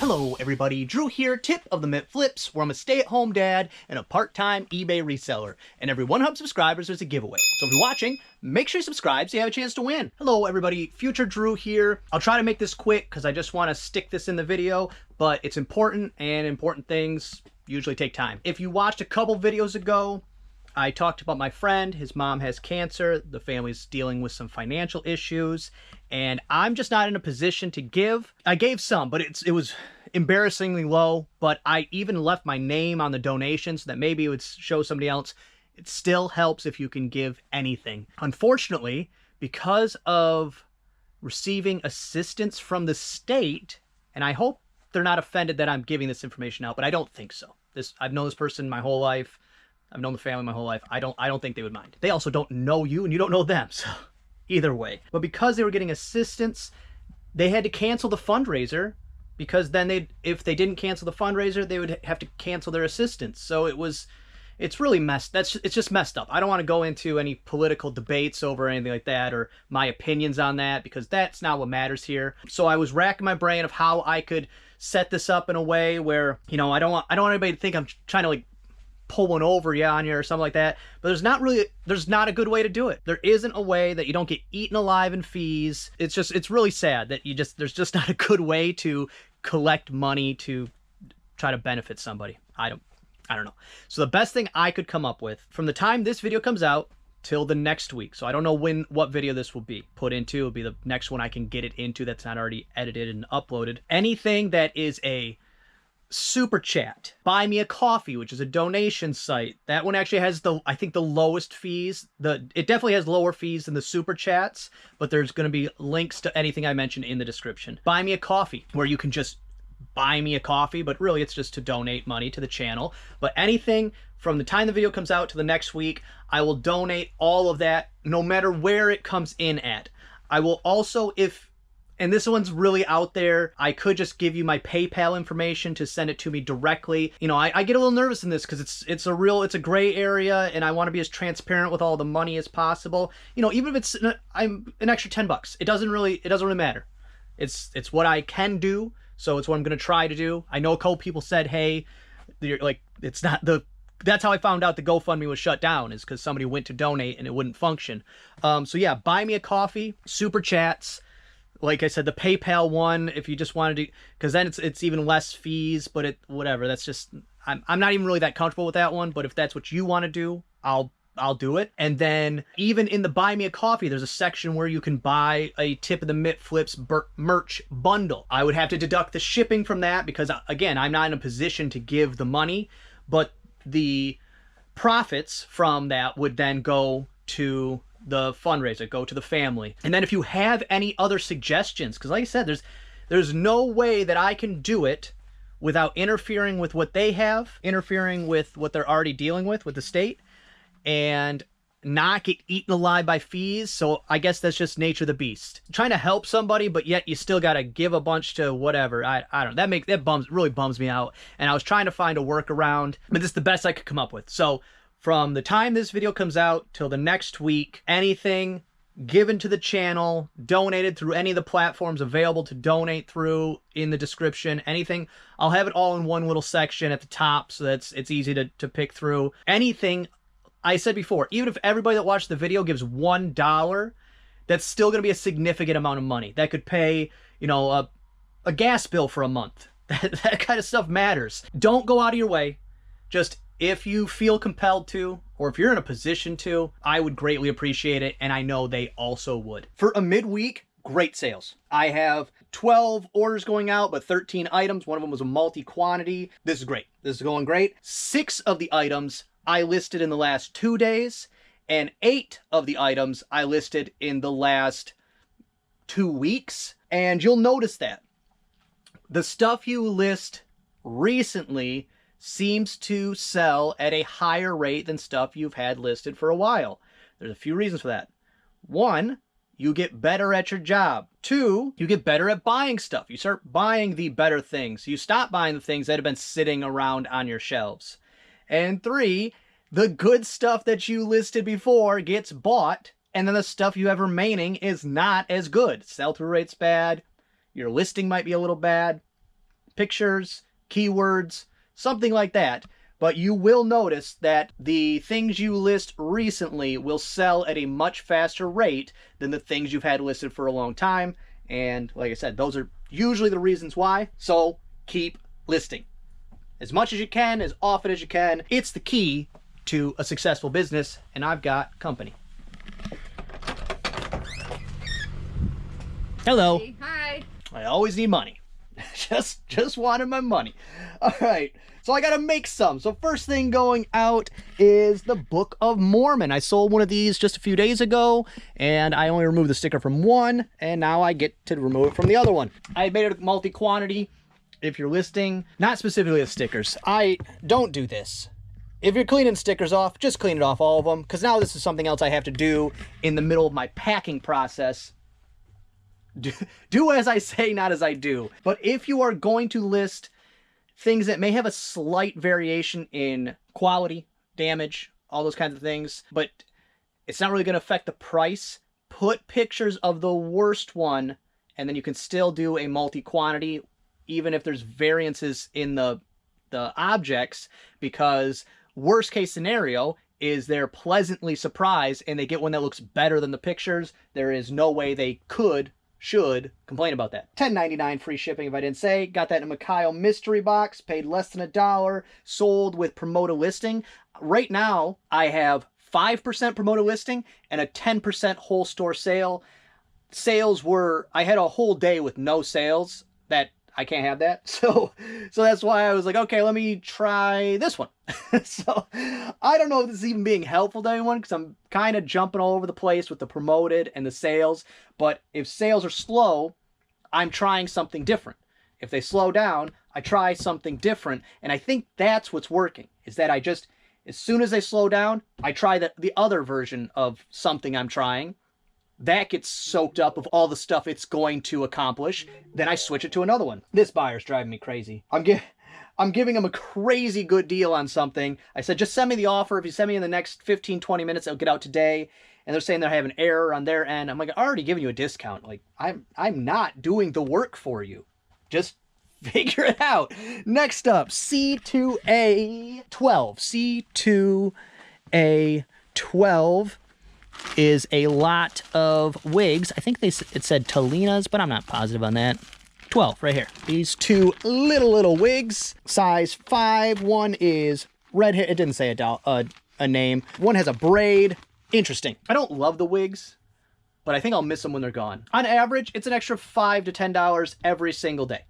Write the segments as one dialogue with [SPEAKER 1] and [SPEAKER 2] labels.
[SPEAKER 1] Hello everybody, Drew here, tip of the Mint Flips, where I'm a stay-at-home dad and a part-time eBay reseller. And every 100 subscribers there's a giveaway. So if you're watching, make sure you subscribe so you have a chance to win. Hello everybody, Future Drew here. I'll try to make this quick because I just want to stick this in the video, but it's important and important things usually take time. If you watched a couple videos ago, I talked about my friend. His mom has cancer. The family's dealing with some financial issues, and I'm just not in a position to give. I gave some, but it was embarrassingly low, but I even left my name on the donation so that maybe it would show somebody else. It still helps if you can give anything. Unfortunately, because of receiving assistance from the state, and I hope they're not offended that I'm giving this information out, but I don't think so. I've known this person my whole life. I've known the family my whole life. I don't think they would mind. They also don't know you and you don't know them, so either way. But because they were getting assistance, they had to cancel the fundraiser, because then if they didn't cancel the fundraiser, they would have to cancel their assistance. So it's really it's just messed up. I don't want to go into any political debates over anything like that or my opinions on that, because that's not what matters here. So I was racking my brain of how I could set this up in a way where, you know, I don't want anybody to think I'm trying to like pull one over you on you or something like that, but there's not a good way to do it. There isn't a way that you don't get eaten alive in fees. It's really sad that there's just not a good way to collect money to try to benefit somebody. I don't know. So the best thing I could come up with from the time this video comes out till the next week. So I don't know what video this will be put into. It'll be the next one I can get it into that's not already edited and uploaded. Anything that is a super chat, buy me a coffee, which is a donation site. That one actually has I think the lowest fees. It definitely has lower fees than the super chats, but there's going to be links to anything I mentioned in the description. Buy me a coffee, where you can just buy me a coffee, but really it's just to donate money to the channel. But anything from the time the video comes out to the next week, I will donate all of that, no matter where it comes in at. I will also, and this one's really out there, I could just give you my PayPal information to send it to me directly. You know, I get a little nervous in this because it's a gray area, and I want to be as transparent with all the money as possible. You know, even if it's an extra $10, it doesn't really matter. It's what I can do, so it's what I'm gonna try to do. I know a couple people said, hey, it's not that's how I found out the GoFundMe was shut down, is because somebody went to donate and it wouldn't function. So yeah, buy me a coffee, super chats. Like I said, the PayPal one, if you just wanted to, because then it's even less fees, but whatever. That's just, I'm not even really that comfortable with that one, but if that's what you want to do, I'll do it. And then even in the buy me a coffee, there's a section where you can buy a Tip of the Mint Flips merch bundle. I would have to deduct the shipping from that because, again, I'm not in a position to give the money, but the profits from that would then go to the fundraiser, go to the family. And then if you have any other suggestions, because like I said, there's no way that I can do it without interfering with what they have, interfering with what they're already dealing with the state, and not get eaten alive by fees. So I guess that's just nature of the beast. Trying to help somebody, but yet you still got to give a bunch to whatever. I don't know. That really bums me out. And I was trying to find a workaround, but this is the best I could come up with. So from the time this video comes out till the next week, anything given to the channel, donated through any of the platforms available to donate through in the description, anything, I'll have it all in one little section at the top so that it's easy to pick through. Anything, I said before, even if everybody that watched the video gives $1, that's still going to be a significant amount of money. That could pay, you know, a gas bill for a month. That kind of stuff matters. Don't go out of your way. Just if you feel compelled to, or if you're in a position to, I would greatly appreciate it, and I know they also would. For a midweek, great sales. I have 12 orders going out, but 13 items. One of them was a multi-quantity. This is great. This is going great. 6 of the items I listed in the last 2 days, and 8 of the items I listed in the last 2 weeks. And you'll notice that the stuff you list recently seems to sell at a higher rate than stuff you've had listed for a while. There's a few reasons for that. 1, you get better at your job. 2, you get better at buying stuff. You start buying the better things. You stop buying the things that have been sitting around on your shelves. And 3, the good stuff that you listed before gets bought, and then the stuff you have remaining is not as good. Sell-through rate's bad. Your listing might be a little bad. pictures, keywords, something like that. But you will notice that the things you list recently will sell at a much faster rate than the things you've had listed for a long time. And like I said, those are usually the reasons why. So keep listing as much as you can, as often as you can. It's the key to a successful business, and I've got company. Hello.
[SPEAKER 2] Hey, hi.
[SPEAKER 1] I always need money. just wanted my money. All right, so I gotta make some. So first thing going out is the Book of Mormon. I sold one of these just a few days ago, and I only removed the sticker from one, and now I get to remove it from the other one. I made it a multi-quantity. If you're listing, not specifically the stickers, I don't do this. If you're cleaning stickers off, just clean it off, all of them, because now this is something else I have to do in the middle of my packing process. Do as I say, not as I do. But if you are going to list things that may have a slight variation in quality, damage, all those kinds of things, but it's not really going to affect the price, put pictures of the worst one, and then you can still do a multi-quantity, even if there's variances in the objects, because worst case scenario is they're pleasantly surprised and they get one that looks better than the pictures. There is no way they should complain about that. $10.99 free shipping if I didn't say. Got that in a Mikhail mystery box, paid less than $1, sold with promoted listing. Right now, I have 5% promoted listing and a 10% whole store sale. Sales were, I had a whole day with no sales. That I can't have that. So that's why I was like, okay, let me try this one. So I don't know if this is even being helpful to anyone, because I'm kind of jumping all over the place with the promoted and the sales. But if sales are slow, I'm trying something different. If they slow down, I try something different. And I think that's what's working, is that I just, as soon as they slow down, I try the other version of something I'm trying. That gets soaked up of all the stuff it's going to accomplish. Then I switch it to another one. This buyer's driving me crazy. I'm giving him a crazy good deal on something. I said, just send me the offer. If you send me in the next 15, 20 minutes, it'll get out today. And they're saying they have an error on their end. I'm like, I already given you a discount. Like, I'm not doing the work for you. Just figure it out. Next up, C2A12. C2A12 is a lot of wigs. I think it said Talinas, but I'm not positive on that. 12 right here. These two little wigs, size 5. One is red hair. It didn't say a name. One has a braid. Interesting. I don't love the wigs, but I think I'll miss them when they're gone. On average, it's an extra $5 to $10 every single day.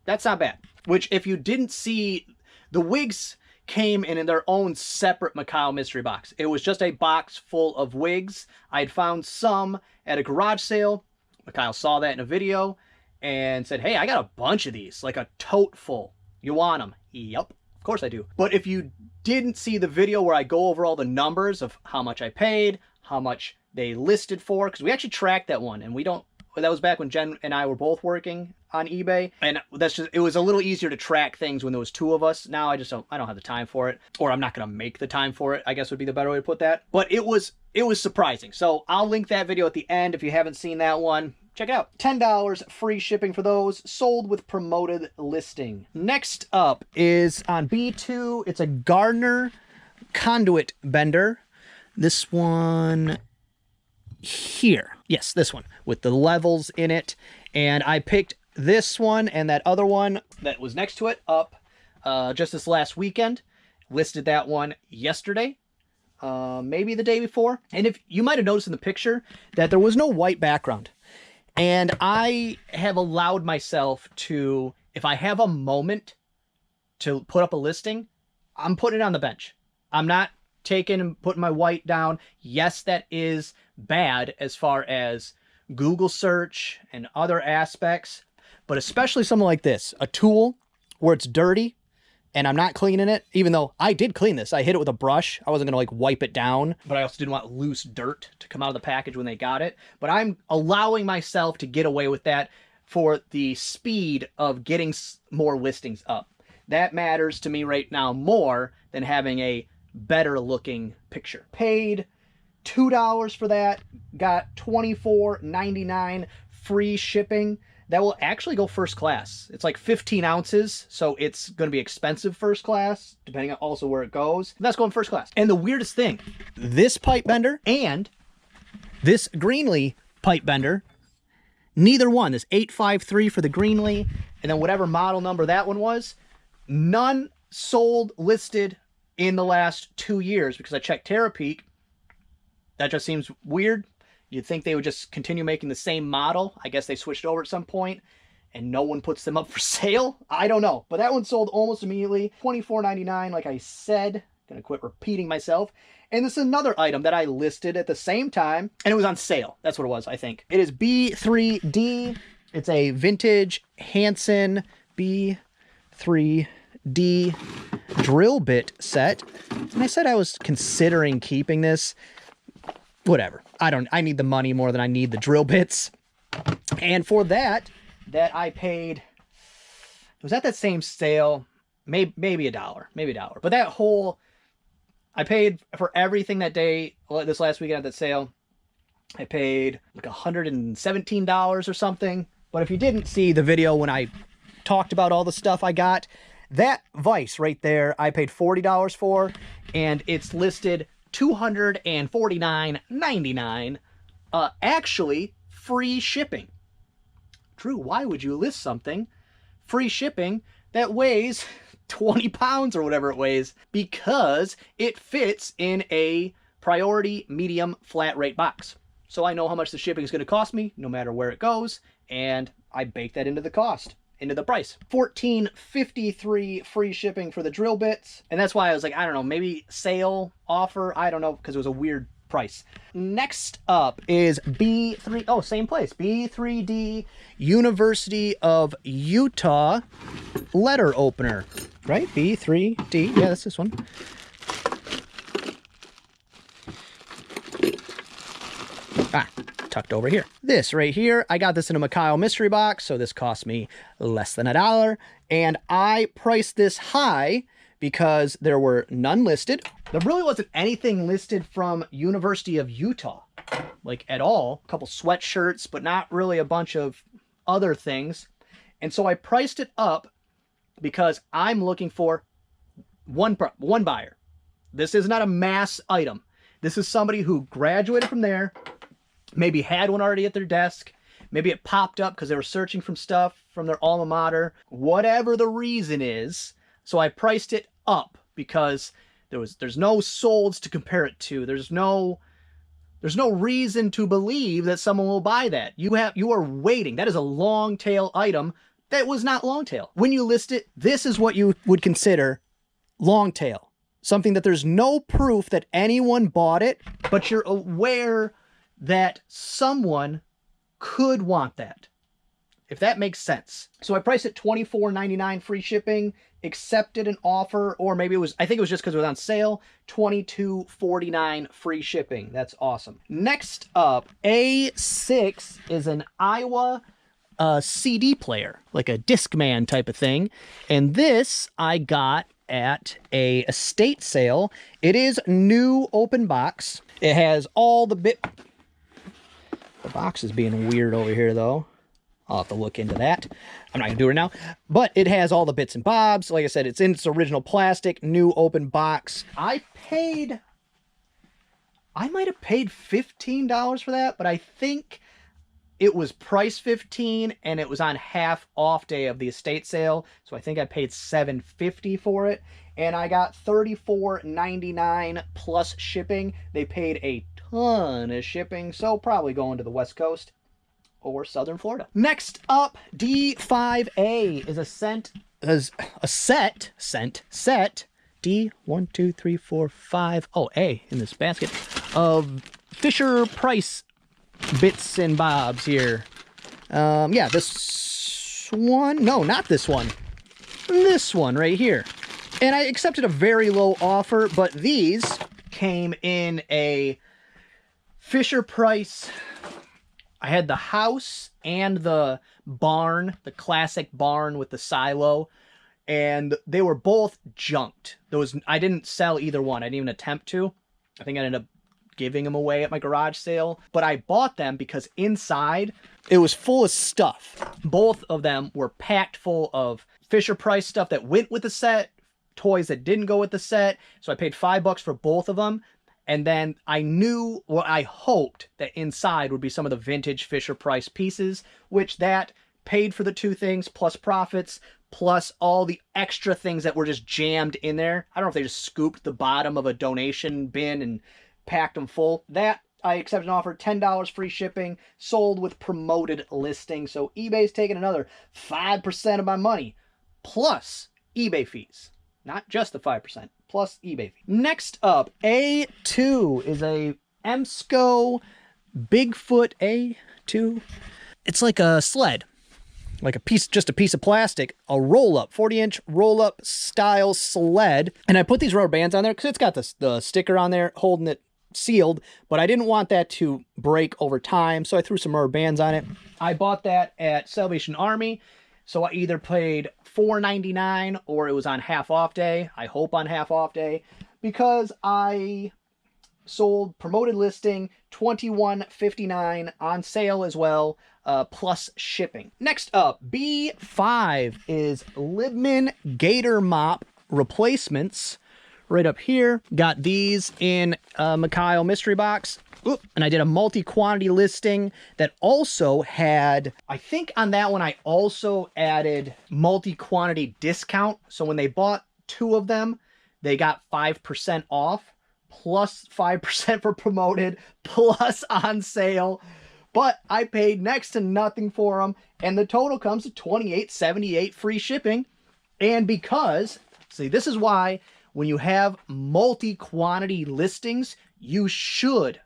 [SPEAKER 1] That's not bad. Which, if you didn't see, the wigs came in their own separate Mikhail mystery box. It was just a box full of wigs. I had found some at a garage sale. Mikhail saw that in a video and said, hey, I got a bunch of these, like a tote full. You want them? Yep, of course I do. But if you didn't see the video where I go over all the numbers of how much I paid, how much they listed for, because we actually tracked that one, and that was back when Jen and I were both working on eBay, and it was a little easier to track things when there was two of us. Now I don't have the time for it, or I'm not going to make the time for it, I guess would be the better way to put that. But it was surprising. So I'll link that video at the end if you haven't seen that one. Check it out. $10 free shipping for those, sold with promoted listing. Next up is on B2. It's a Gardner conduit bender. This one here. Yes, this one with the levels in it. And I picked this one and that other one that was next to it up just this last weekend. Listed that one yesterday, maybe the day before. And if you might have noticed in the picture that there was no white background. And I have allowed myself to, if I have a moment to put up a listing, I'm putting it on the bench. I'm not taking and putting my white down. Yes, that is bad as far as Google search and other aspects, but especially something like this, a tool where it's dirty and I'm not cleaning it, even though I did clean this. I hit it with a brush. I wasn't gonna like wipe it down, but I also didn't want loose dirt to come out of the package when they got it. But I'm allowing myself to get away with that for the speed of getting more listings up. That matters to me right now more than having a better looking picture. Paid $2 for that, got $24.99 free shipping. that will actually go first class. It's like 15 ounces, so it's going to be expensive first class, depending on also where it goes. That's going first class. And the weirdest thing, this pipe bender and this Greenlee pipe bender, neither one, this 853 for the Greenlee, and then whatever model number that one was, none sold, listed in the last 2 years, because I checked Terapeak. That just seems weird. You'd think they would just continue making the same model. I guess they switched over at some point, and no one puts them up for sale. I don't know. But that one sold almost immediately. $24.99, like I said. Gonna quit repeating myself. And this is another item that I listed at the same time, and it was on sale. That's what it was, I think. It is B3D. It's a vintage Hansen B3D drill bit set. And I said I was considering keeping this. Whatever. I need the money more than I need the drill bits. And for that I paid, it was at that same sale, maybe $1, maybe $1. But that whole, I paid for everything that day, this last weekend at that sale, I paid like $117 or something. But if you didn't see the video when I talked about all the stuff I got, that vise right there, I paid $40 for, and it's listed $249.99. Actually, free shipping. True, why would you list something free shipping that weighs 20 pounds or whatever it weighs? Because it fits in a priority medium flat rate box. So I know how much the shipping is going to cost me no matter where it goes, and I bake that into the cost, into the price. $14.53 free shipping for the drill bits. And that's why I was like, I don't know, maybe sale offer, I don't know, because it was a weird price. Next up is B3, oh, same place, B3D University of Utah letter opener, right? B3D, yeah, that's this one. Tucked over here. This right here, I got this in a Mikhail mystery box, so this cost me less than $1, and I priced this high because there were none listed. There really wasn't anything listed from University of Utah, like at all. A couple sweatshirts, but not really a bunch of other things. And so I priced it up because I'm looking for one buyer. This is not a mass item. This is somebody who graduated from there, maybe had one already at their desk, maybe it popped up because they were searching from stuff from their alma mater, whatever the reason is. So I priced it up because there's no solds to compare it to. There's no reason to believe that someone will buy that. You are waiting. That is a long tail item that was not long tail. When you list it, this is what you would consider long tail. Something that there's no proof that anyone bought it, but you're aware that someone could want that, if that makes sense. So I priced it $24.99 free shipping, accepted an offer, or maybe it was, I think it was just because it was on sale, $22.49 free shipping. That's awesome. Next up, A6 is an Iowa CD player, like a Discman type of thing. And this I got at a estate sale. It is new open box. It has all the The box is being weird over here, though. I'll have to look into that. I'm not going to do it now. But it has all the bits and bobs. Like I said, it's in its original plastic, new open box. I might have paid $15 for that, but I think it was price $15, and it was on half off day of the estate sale. So I think I paid $7.50 for it. And I got $34.99 plus shipping. They paid a ton of shipping, so probably going to the West Coast or Southern Florida. Next up, D5A is a set D 1 2 3 4 5 oh A in this basket of Fisher Price bits and bobs here. Yeah, this one, no, not this one, this one right here. And I accepted a very low offer, but these came in a Fisher Price. I had the house and the barn, the classic barn with the silo, and they were both junked. I didn't sell either one. I didn't even attempt to. I think I ended up giving them away at my garage sale, but I bought them because inside it was full of stuff. Both of them were packed full of Fisher-Price stuff that went with the set, toys that didn't go with the set. So I paid $5 for both of them. And then I knew, or I hoped, that inside would be some of the vintage Fisher-Price pieces, which that paid for the two things, plus profits, plus all the extra things that were just jammed in there. I don't know if they just scooped the bottom of a donation bin and packed them full. That, I accepted an offer, $10 free shipping, sold with promoted listing. So eBay's taking another 5% of my money, plus eBay fees. Not just the 5%, plus eBay fee. Next up, A2 is a Emsco Bigfoot A2. It's like a sled, like a piece, just a piece of plastic, a roll-up, 40-inch roll-up style sled. And I put these rubber bands on there because it's got the sticker on there holding it sealed, but I didn't want that to break over time, so I threw some rubber bands on it. I bought that at Salvation Army. So I either paid $4.99 or it was on half off day. I hope on half off day, because I sold promoted listing $21.59 on sale as well, plus shipping. Next up, B5 is Libman Gator Mop replacements. Right up here, got these in Mikhail mystery box. Oop, and I did a multi-quantity listing that also had, I think on that one, I also added multi-quantity discount. So when they bought two of them, they got 5% off, plus 5% for promoted, plus on sale. But I paid next to nothing for them, and the total comes to $28.78 free shipping. And because, see, this is why when you have multi-quantity listings, you should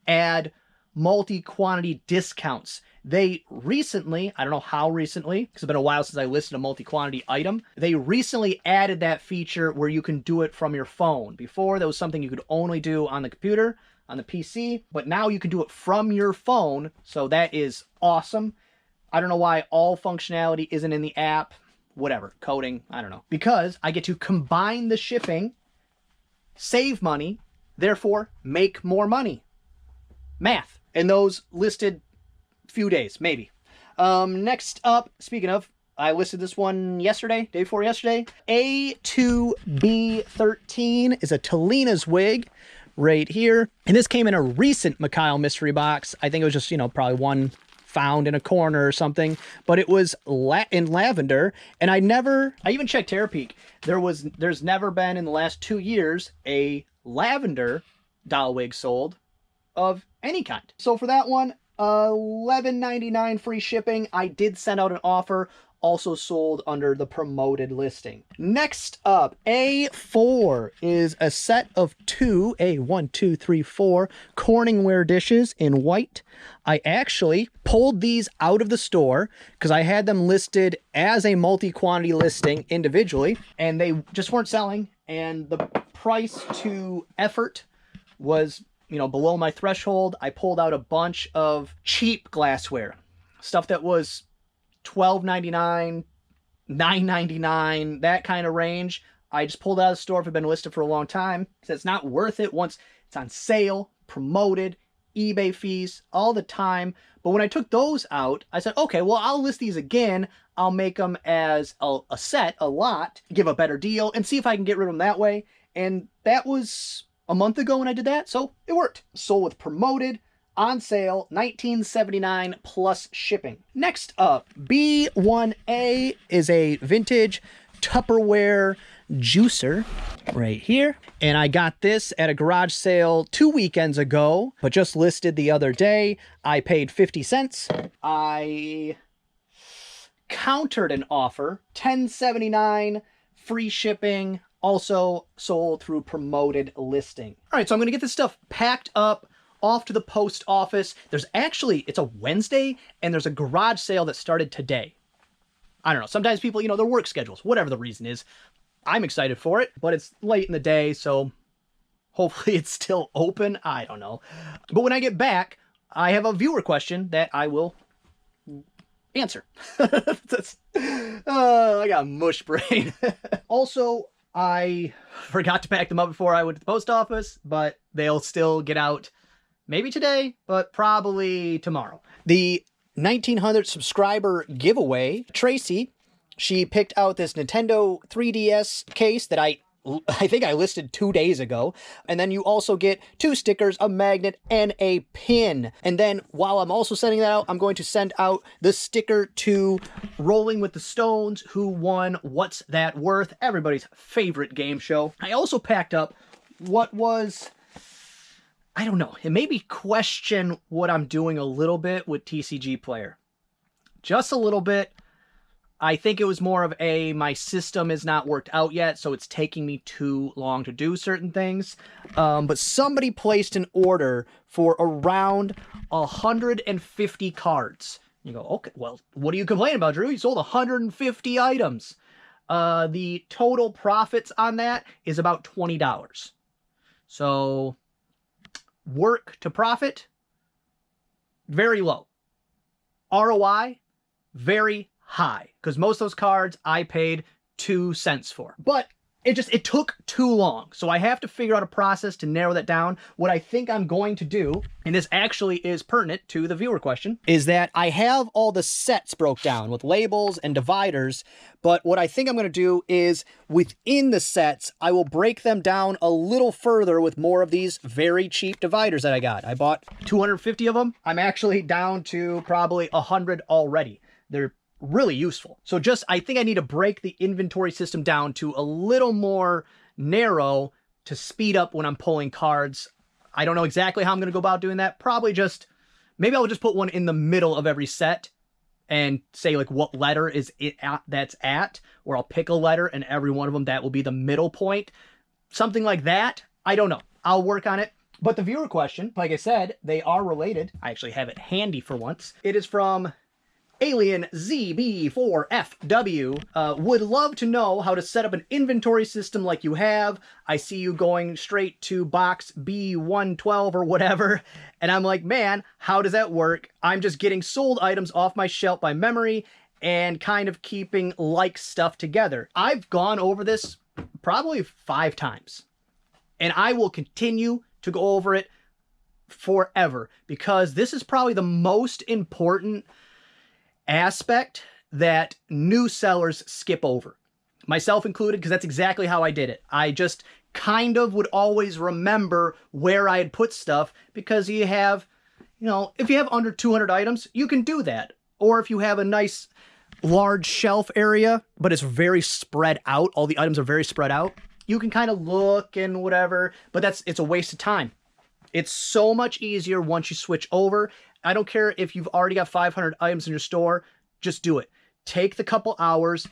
[SPEAKER 1] add multi-quantity discounts. They recently, I don't know how recently, because it's been a while since I listed a multi-quantity item, they recently added that feature where you can do it from your phone. Before, that was something you could only do on the computer, on the PC, but now you can do it from your phone, so that is awesome. I don't know why all functionality isn't in the app. Whatever, coding, I don't know. Because I get to combine the shipping, save money, therefore make more money. Math. And those listed few days, maybe. Next up, speaking of, I listed this one yesterday, day before yesterday. A2B13 is a Talena's wig right here. And this came in a recent Mikhail mystery box. I think it was just, probably one found in a corner or something, but it was in lavender. And I even checked Terapeak. There's never been in the last 2 years a lavender doll wig sold of any kind. So for that one, $11.99 free shipping. I did send out an offer, also sold under the promoted listing. Next up, A4 is a set of two, A1, 2, 3, 4 Corningware dishes in white. I actually pulled these out of the store because I had them listed as a multi-quantity listing individually, and they just weren't selling, and the price to effort was, below my threshold. I pulled out a bunch of cheap glassware, stuff that was $12.99, $9.99, that kind of range. I just pulled out of the store if it's been listed for a long time, because it's not worth it once it's on sale, promoted, eBay fees, all the time. But when I took those out, I said, okay, well, I'll list these again. I'll make them as a set, a lot, give a better deal, and see if I can get rid of them that way. And that was a month ago when I did that, so it worked. Sold with promoted, on sale, $19.79 plus shipping. Next up, B1A is a vintage Tupperware juicer right here. And I got this at a garage sale 2 weekends ago, but just listed the other day. I paid 50 cents. I countered an offer, $10.79 free shipping, also sold through promoted listing. All right, so I'm gonna get this stuff packed up, off to the post office. There's actually, it's a Wednesday, and there's a garage sale that started today. I don't know, sometimes people, their work schedules, whatever the reason is. I'm excited for it, but it's late in the day, so hopefully it's still open. I don't know. But when I get back, I have a viewer question that I will answer. I got mush brain. Also, I forgot to pack them up before I went to the post office, but they'll still get out maybe today, but probably tomorrow. The 1900 subscriber giveaway, Tracy, she picked out this Nintendo 3DS case that I think I listed 2 days ago. And then you also get 2 stickers, a magnet, and a pin. And then while I'm also sending that out, I'm going to send out the sticker to Rolling with the Stones, who won What's That Worth, everybody's favorite game show. I also packed up what was, I don't know, it made me question what I'm doing a little bit with TCG Player. Just a little bit. I think it was more of my system is not worked out yet, so it's taking me too long to do certain things. But somebody placed an order for around 150 cards. You go, okay, well, what are you complaining about, Drew? You sold 150 items. The total profits on that is about $20. So, work to profit, very low. ROI, very high, because most of those cards I paid 2 cents for. But it took too long. So I have to figure out a process to narrow that down. What I think I'm going to do, and this actually is pertinent to the viewer question, is that I have all the sets broke down with labels and dividers, but what I think I'm going to do is within the sets, I will break them down a little further with more of these very cheap dividers that I got. I bought 250 of them. I'm actually down to probably 100 already. They're really useful. So I think I need to break the inventory system down to a little more narrow to speed up when I'm pulling cards. I don't know exactly how I'm going to go about doing that. Probably maybe I'll just put one in the middle of every set and say like what letter is it that's at, or I'll pick a letter and every one of them, that will be the middle point. Something like that. I don't know. I'll work on it. But the viewer question, like I said, they are related. I actually have it handy for once. It is from Alien ZB4FW. Would love to know how to set up an inventory system like you have. I see you going straight to box B112 or whatever. And I'm like, man, how does that work? I'm just getting sold items off my shelf by memory and kind of keeping like stuff together. I've gone over this probably 5 times. And I will continue to go over it forever, because this is probably the most important aspect that new sellers skip over, myself included, because that's exactly how I did it. I just kind of would always remember where I had put stuff, because you have, if you have under 200 items, you can do that. Or if you have a nice large shelf area, but it's very spread out, all the items are very spread out, you can kind of look and whatever, but it's a waste of time. It's so much easier once you switch over. I don't care if you've already got 500 items in your store, just do it. Take the couple hours,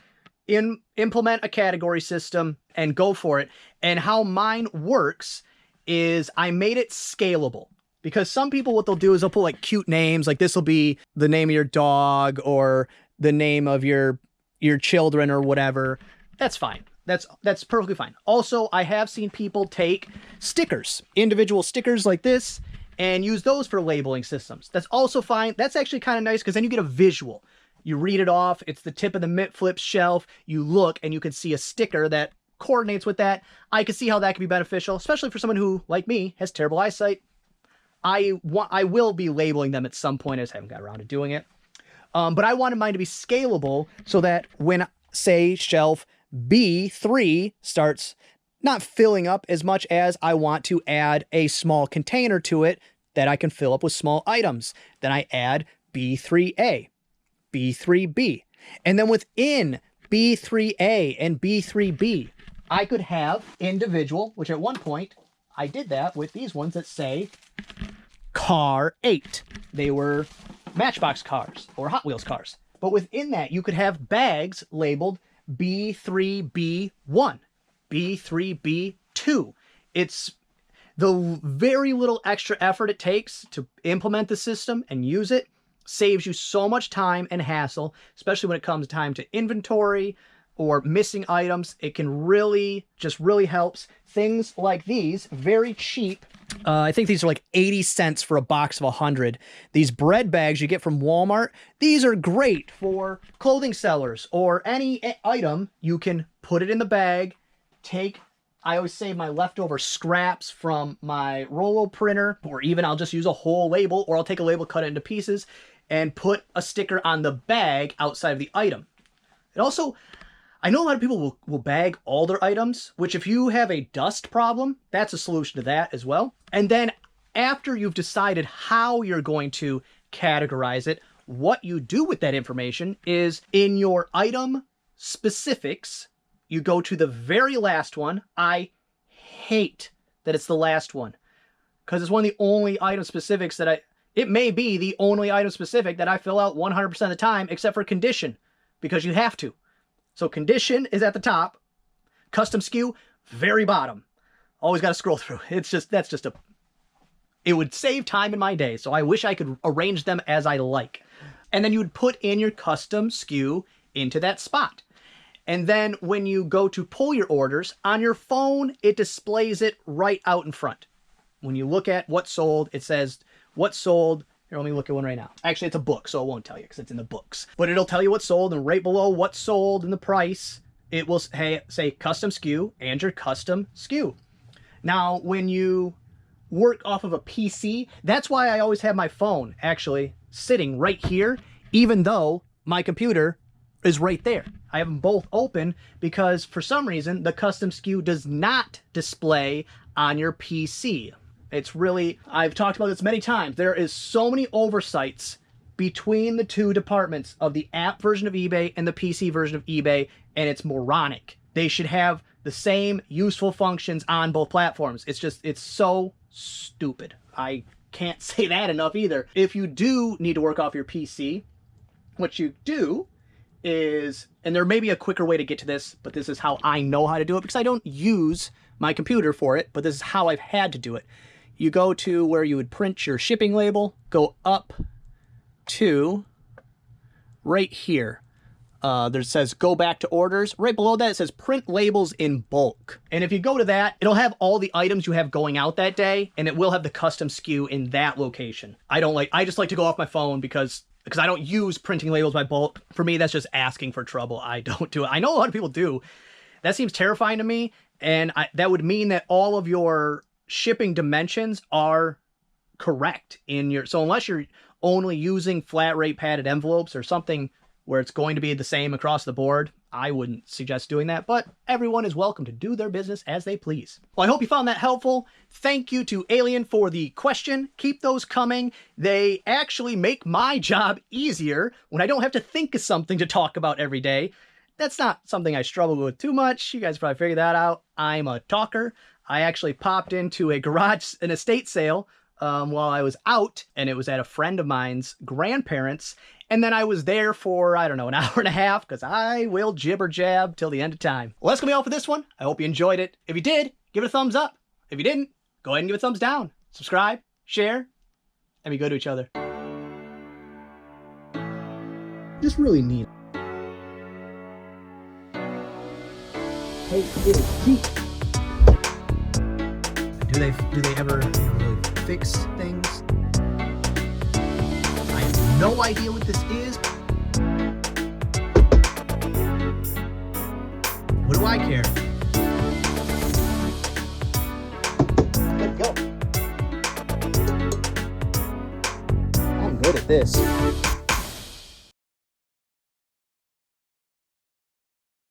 [SPEAKER 1] implement a category system, and go for it. And how mine works is I made it scalable. Because some people, what they'll do is they'll put like cute names, like this will be the name of your dog or the name of your children or whatever. That's fine. That's perfectly fine. Also, I have seen people take stickers, individual stickers like this, and use those for labeling systems. That's also fine. That's actually kind of nice, because then you get a visual. You read it off. It's the tip of the Mitt Flips shelf. You look and you can see a sticker that coordinates with that. I can see how that can be beneficial, especially for someone who, like me, has terrible eyesight. I will be labeling them at some point. I just haven't got around to doing it. But I wanted mine to be scalable so that when, say, shelf B3 starts not filling up as much as I want to add a small container to it that I can fill up with small items. Then I add B3A, B3B. And then within B3A and B3B, I could have individual, which at one point I did that with these ones that say Car 8. They were Matchbox cars or Hot Wheels cars. But within that, you could have bags labeled B3B1. B3B2. It's the very little extra effort it takes to implement the system and use it saves you so much time and hassle, especially when it comes time to inventory or missing items. It can really helps. Things like these, very cheap. I think these are like 80 cents for a box of 100. These bread bags you get from Walmart, these are great for clothing sellers or any item. You can put it in the bag, I always save my leftover scraps from my Rolo printer, or even I'll just use a whole label, or I'll take a label, cut it into pieces, and put a sticker on the bag outside of the item. It also, I know a lot of people will bag all their items, which if you have a dust problem, that's a solution to that as well. And then after you've decided how you're going to categorize it, what you do with that information is in your item specifics, you go to the very last one. I hate that it's the last one because it's one of the only item specifics that it may be the only item specific that I fill out 100% of the time, except for condition, because you have to. So condition is at the top, custom SKU, very bottom. Always got to scroll through. It would save time in my day, so I wish I could arrange them as I like. And then you would put in your custom SKU into that spot. And then when you go to pull your orders, on your phone, it displays it right out in front. When you look at what sold, it says what sold. Here, let me look at one right now. Actually, it's a book, so it won't tell you because it's in the books. But it'll tell you what sold, and right below what sold and the price, it will say custom SKU and your custom SKU. Now, when you work off of a PC, that's why I always have my phone actually sitting right here, even though my computer is right there. I have them both open because for some reason the custom SKU does not display on your PC. It's really, I've talked about this many times, there is so many oversights between the two departments of the app version of eBay and the PC version of eBay, and it's moronic. They should have the same useful functions on both platforms. It's so stupid. I can't say that enough either. If you do need to work off your PC, what you do is, and there may be a quicker way to get to this, but this is how I know how to do it because I don't use my computer for it, but this is how I've had to do it. You go to where you would print your shipping label, go up to right here. There says go back to orders. Right below that, it says print labels in bulk. And if you go to that, it'll have all the items you have going out that day, and it will have the custom SKU in that location. I just like to go off my phone because I don't use printing labels by bulk. For me, that's just asking for trouble. I don't do it. I know a lot of people do. That seems terrifying to me, and that would mean that all of your shipping dimensions are correct in your, so unless you're only using flat rate padded envelopes or something where it's going to be the same across the board, I wouldn't suggest doing that, but everyone is welcome to do their business as they please. Well, I hope you found that helpful. Thank you to Alien for the question. Keep those coming. They actually make my job easier when I don't have to think of something to talk about every day. That's not something I struggle with too much. You guys probably figured that out. I'm a talker. I actually popped into an estate sale while I was out, and it was at a friend of mine's grandparents. And then I was there for, I don't know, an hour and a half because I will jibber jab till the end of time. Well, that's going to be all for this one. I hope you enjoyed it. If you did, give it a thumbs up. If you didn't, go ahead and give it a thumbs down. Subscribe, share, and be good to each other. Just really neat. Hey, little Pete. Do they ever really fix things? I have no idea what this is. What do I care? Let's go. I'm good at this.